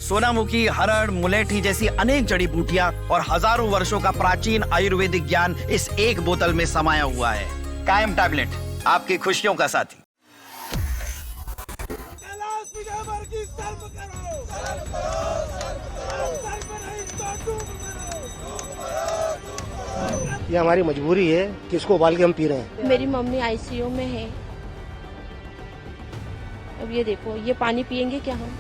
सोनामुखी, हरड़, मुलेठी जैसी अनेक जड़ी बूटियां और हजारों वर्षों का प्राचीन आयुर्वेदिक ज्ञान इस एक बोतल में समाया हुआ है। कायम टैबलेट, आपकी खुशियों का साथी। ये हमारी मजबूरी है कि इसको उबाल के हम पी रहे हैं। मेरी मम्मी आईसीयू में है। अब ये देखो, ये पानी पियेंगे क्या हम?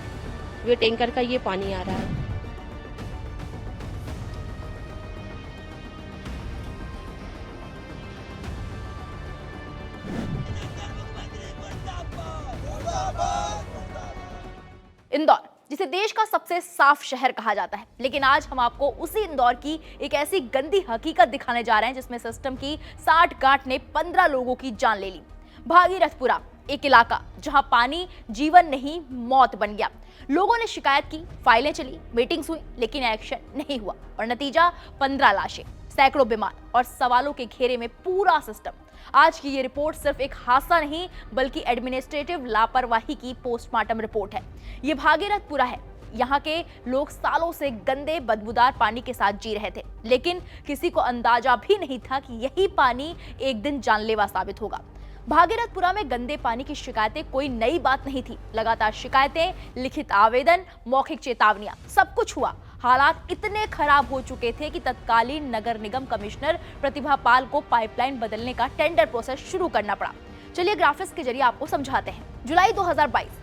ये टैंकर का ये पानी आ रहा है। इंदौर, जिसे देश का सबसे साफ शहर कहा जाता है, लेकिन आज हम आपको उसी इंदौर की एक ऐसी गंदी हकीकत दिखाने जा रहे हैं जिसमें सिस्टम की साठगांठ ने 15 लोगों की जान ले ली। भागीरथपुरा, एक इलाका जहां पानी जीवन नहीं मौत बन गया। लोगों ने शिकायत की, फाइलें चली, मीटिंग्स हुई, लेकिन एक्शन नहीं हुआ और नतीजा 15 लाशें, सैकड़ों बीमार और सवालों के घेरे में पूरा सिस्टम। आज की ये रिपोर्ट सिर्फ एक हादसा नहीं बल्कि एडमिनिस्ट्रेटिव लापरवाही की पोस्टमार्टम रिपोर्ट है। ये भागीरथपुरा है। यहाँ के लोग सालों से गंदे बदबूदार पानी के साथ जी रहे थे, लेकिन किसी को अंदाजा भी नहीं था कि यही पानी एक दिन जानलेवा साबित होगा। भागीरथपुरा में गंदे पानी की शिकायतें कोई नई बात नहीं थी। लगातार शिकायतें, लिखित आवेदन, मौखिक चेतावनियां, सब कुछ हुआ। हालात इतने खराब हो चुके थे कि तत्कालीन नगर निगम कमिश्नर प्रतिभा पाल को पाइपलाइन बदलने का टेंडर प्रोसेस शुरू करना पड़ा। चलिए ग्राफिक्स के जरिए आपको समझाते हैं। जुलाई 2022,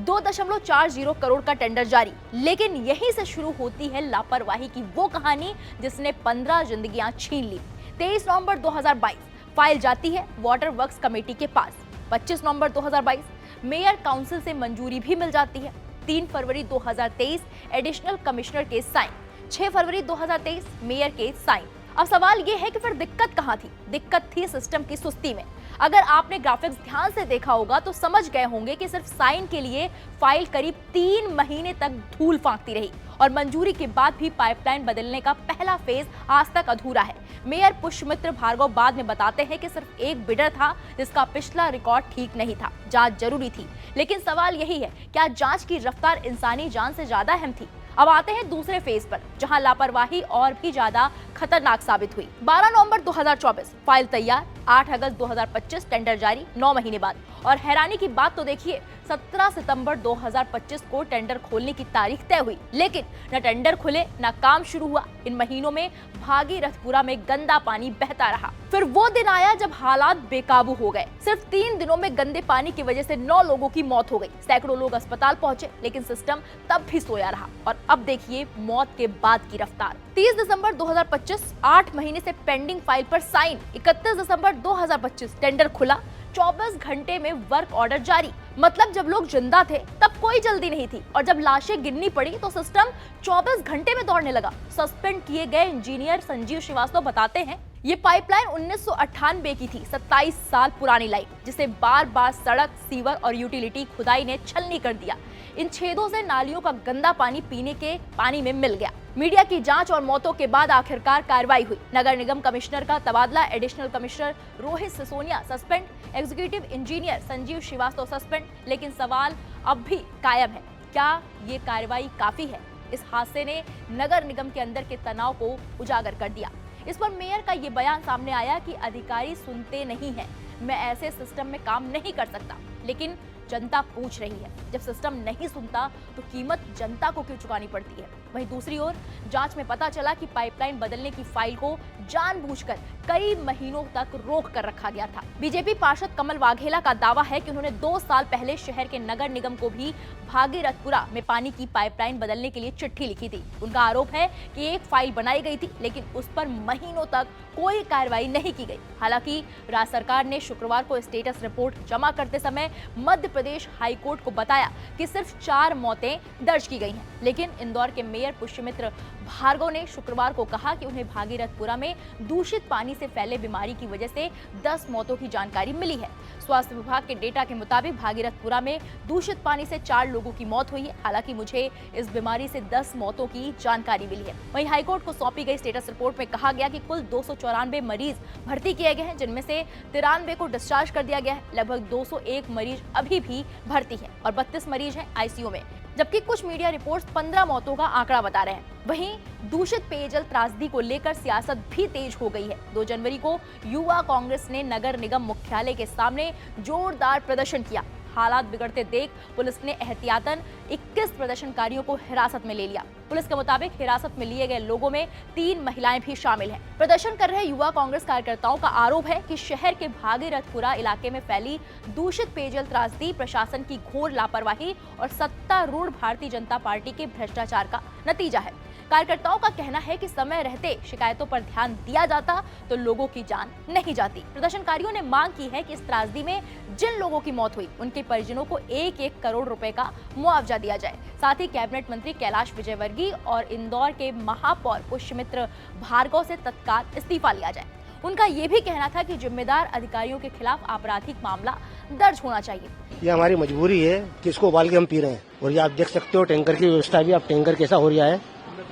2.40 करोड़ का टेंडर जारी, लेकिन यहीं से शुरू होती है लापरवाही की वो कहानी जिसने 15 जिंदगियां छीन ली। 23 नवंबर 2022 फाइल जाती है वाटर वर्क्स कमेटी के पास। 25 नवंबर 2022 मेयर काउंसिल से मंजूरी भी मिल जाती है। 3 फरवरी 2023 एडिशनल कमिश्नर के साइन। 6 फरवरी 2023 मेयर के साइन। अब सवाल ये है कि फिर दिक्कत कहां थी? दिक्कत थी सिस्टम की सुस्ती में। अगर आपने ग्राफिक्स ध्यान से देखा होगा तो समझ गए होंगे कि सिर्फ साइन के लिए फाइल करीब 3 महीने तक धूल फांकती रही और मंजूरी के बाद भी पाइपलाइन बदलने का पहला फेज आज तक अधूरा है। मेयर पुष्यमित्र भार्गव बाद में बताते हैं कि सिर्फ एक बिडर था जिसका पिछला रिकॉर्ड ठीक नहीं था। जांच जरूरी थी, लेकिन सवाल यही है, क्या जांच की रफ्तार इंसानी जान से ज्यादा अहम थी? अब आते हैं दूसरे फेज पर, जहां लापरवाही और भी ज्यादा खतरनाक साबित हुई। 12 नवंबर 2024 फाइल तैयार, 8 अगस्त 2025 टेंडर जारी 9 महीने बाद। और हैरानी की बात तो देखिए, 17 सितंबर 2025 को टेंडर खोलने की तारीख तय हुई, लेकिन न टेंडर खुले न काम शुरू हुआ। इन महीनों में भागीरथपुरा में गंदा पानी बहता रहा। फिर वो दिन आया जब हालात बेकाबू हो गए। सिर्फ 3 दिनों में गंदे पानी की वजह से 9 लोगों की मौत हो गई। सैकड़ों लोग अस्पताल पहुंचे, लेकिन सिस्टम तब भी सोया रहा। और अब देखिए मौत के बाद की रफ्तार। 30 दिसंबर 2025 8 महीने से पेंडिंग फाइल पर साइन। 31 दिसंबर 2025 टेंडर खुला, 24 घंटे में वर्क ऑर्डर जारी। मतलब जब लोग जिंदा थे तब कोई जल्दी नहीं थी, और जब लाशें गिननी पड़ी तो सिस्टम 24 घंटे में दौड़ने लगा। सस्पेंड किए गए इंजीनियर संजीव श्रीवास्तव बताते हैं, ये पाइपलाइन 1998 की थी, 27 साल पुरानी लाइन, जिसे बार बार सड़क, सीवर और यूटिलिटी खुदाई ने छलनी कर दिया। इन छेदों से नालियों का गंदा पानी पीने के पानी में मिल गया। मीडिया की जांच और मौतों के बाद आखिरकार कार्रवाई हुई। नगर निगम कमिश्नर का तबादला, additional commissioner Rohit Sisonia suspend, executive engineer Sanjeev Srivastava suspend. लेकिन सवाल अब भी कायम है, क्या ये कार्रवाई काफी है? इस हादसे ने नगर निगम के अंदर के तनाव को उजागर कर दिया। इस पर मेयर का ये बयान सामने आया कि अधिकारी सुनते नहीं हैं, मैं ऐसे सिस्टम में काम नहीं कर सकता। लेकिन जनता पूछ रही है, जब सिस्टम नहीं सुनता तो कीमत जनता को क्यों चुकानी पड़ती है? वहीं दूसरी ओर जांच में पता चला कि पाइपलाइन बदलने की फाइल को जानबूझकर कई महीनों तक रोक कर रखा गया था। बीजेपी पार्षद कमल वाघेला का दावा है कि उन्होंने 2 साल पहले शहर के नगर निगम को भी भागीरथपुरा में पानी की पाइपलाइन बदलने के लिए चिट्ठी लिखी थी। उनका आरोप है कि एक फाइल बनाई गई थी, लेकिन उस पर महीनों तक कोई कार्रवाई नहीं की गई। हालांकि राज्य सरकार ने शुक्रवार को स्टेटस रिपोर्ट जमा करते समय मध्य प्रदेश हाईकोर्ट को बताया कि सिर्फ 4 मौतें दर्ज की गई हैं। लेकिन इंदौर के मेयर पुष्यमित्र भार्गव ने शुक्रवार को कहा कि उन्हें भागीरथपुरा में दूषित पानी से फैले बीमारी की वजह से 10 मौतों की जानकारी मिली है। स्वास्थ्य विभाग के डेटा के मुताबिक भागीरथपुरा में दूषित पानी से 4 लोगों की मौत हुई है। हालांकि मुझे इस बीमारी से 10 मौतों की जानकारी मिली है। वहीं हाईकोर्ट को सौंपी गई स्टेटस रिपोर्ट में कहा गया कि कुल 294 मरीज भर्ती किए गए हैं, जिनमें से 93 को डिस्चार्ज कर दिया गया है। लगभग 201 मरीज अभी भी भर्ती हैं और 32 मरीज हैं आईसीयू में, जबकि कुछ मीडिया रिपोर्ट्स 15 मौतों का आंकड़ा बता रहे हैं। वहीं दूषित पेयजल त्रासदी को लेकर सियासत भी तेज हो गई है। 2 जनवरी को युवा कांग्रेस ने नगर निगम मुख्यालय के सामने जोरदार प्रदर्शन किया। हालात बिगड़ते देख पुलिस ने एहतियातन 21 प्रदर्शनकारियों को हिरासत में ले लिया। पुलिस के मुताबिक हिरासत में लिए गए लोगों में 3 महिलाएं भी शामिल हैं। प्रदर्शन कर रहे युवा कांग्रेस कार्यकर्ताओं का आरोप है कि शहर के भागीरथपुरा इलाके में फैली दूषित पेयजल त्रासदी प्रशासन की घोर लापरवाही और सत्तारूढ़ भारतीय जनता पार्टी के भ्रष्टाचार का नतीजा है। कार्यकर्ताओं का कहना है कि समय रहते शिकायतों पर ध्यान दिया जाता तो लोगों की जान नहीं जाती। प्रदर्शनकारियों ने मांग की है कि इस त्रासदी में जिन लोगों की मौत हुई उनके परिजनों को 1-1 करोड़ रुपए का मुआवजा दिया जाए। साथ ही कैबिनेट मंत्री कैलाश विजयवर्गीय और इंदौर के महापौर पुष्यमित्र भार्गव से तत्काल इस्तीफा लिया जाए। उनका ये भी कहना था कि जिम्मेदार अधिकारियों के खिलाफ आपराधिक मामला दर्ज होना चाहिए। ये हमारी मजबूरी है कि इसको उबाल के हम पी रहे हैं। और ये आप देख सकते हो टैंकर की व्यवस्था भी, आप टैंकर कैसा हो रहा है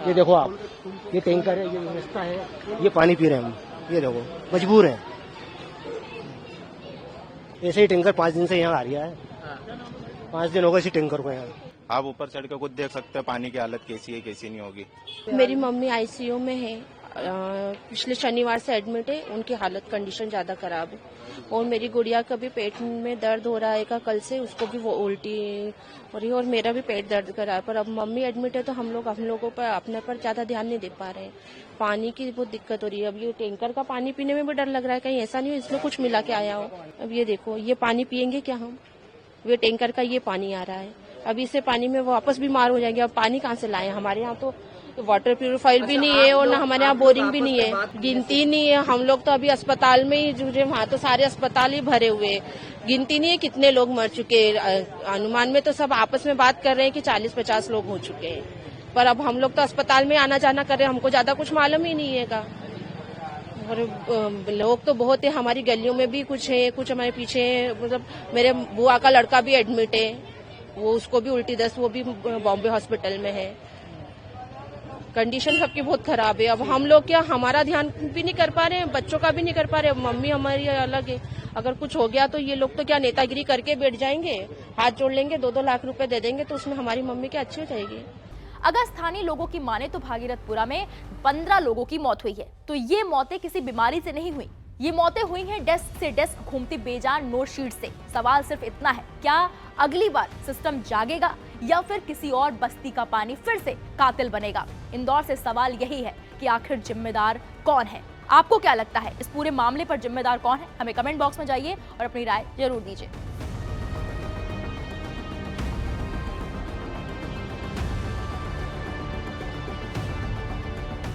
ये देखो आप, ये टैंकर है, ये व्यवस्था है, ये पानी पी रहे हैं हम। ये देखो मजबूर है। ऐसे ही टैंकर 5 दिन से यहाँ आ रहा है, 5 दिन हो गए इसी टैंकर को यहाँ। आप ऊपर चढ़ के खुद देख सकते हैं पानी की हालत कैसी है, कैसी नहीं होगी। मेरी मम्मी आईसीयू में है, पिछले शनिवार से एडमिट है। उनकी हालत कंडीशन ज्यादा खराब है और मेरी गुड़िया का भी पेट में दर्द हो रहा है कल से, उसको भी वो उल्टी हो रही है और मेरा भी पेट दर्द कर रहा है। पर अब मम्मी एडमिट है तो हम लोगों पर अपने पर ज्यादा ध्यान नहीं दे पा रहे हैं। पानी की बहुत दिक्कत हो रही है। अब ये टैंकर का पानी पीने में भी डर लग रहा है, कहीं ऐसा नहीं हो इसमें कुछ मिला के आया हो। अब ये देखो, ये पानी पियेंगे क्या हम? ये टैंकर का ये पानी आ रहा है, अब इसे पानी में वापस बीमार हो जाएंगे। अब पानी कहाँ से लाए? हमारे यहाँ तो वाटर प्यूरिफायर भी नहीं है और ना हमारे यहाँ बोरिंग भी नहीं है, गिनती नहीं है। हम लोग तो अभी अस्पताल में ही जुड़े, वहाँ तो सारे अस्पताल ही भरे हुए हैं, गिनती नहीं है कितने लोग मर चुके हैं। अनुमान में तो सब आपस में बात कर रहे हैं कि 40-50 लोग हो चुके हैं, पर अब हम लोग तो अस्पताल में आना जाना कर रहे हैं, हमको ज्यादा कुछ मालूम ही नहीं है। और लोग तो बहुत है, हमारी गलियों में भी कुछ है, कुछ हमारे पीछे है। मतलब मेरे बुआ का लड़का भी एडमिट है, वो उसको भी उल्टी दस्त, वो भी बॉम्बे हॉस्पिटल में है। कंडीशन सबकी बहुत खराब है। अब हम लोग क्या, हमारा ध्यान भी नहीं कर पा रहे हैं, बच्चों का भी नहीं कर पा रहे। मम्मी हमारी अलग है, अगर कुछ हो गया तो ये लोग तो क्या नेतागिरी करके बैठ जाएंगे, हाथ जोड़ लेंगे, 2-2 लाख रुपए दे देंगे तो उसमें हमारी मम्मी क्या अच्छी हो जाएगी। अगर स्थानीय लोगों की माने तो भागीरथपुरा में 15 लोगों की मौत हुई है, तो ये मौतें किसी बीमारी से नहीं हुई, ये मौतें हुई हैं डेस्क से डेस्क घूमती बेजान नोट शीट से। सवाल सिर्फ इतना है, क्या अगली बार सिस्टम जागेगा या फिर किसी और बस्ती का पानी फिर से कातिल बनेगा? इंदौर से सवाल यही है कि आखिर जिम्मेदार कौन है? आपको क्या लगता है, इस पूरे मामले पर जिम्मेदार कौन है? हमें कमेंट बॉक्स में जाइए और अपनी राय जरूर दीजिए।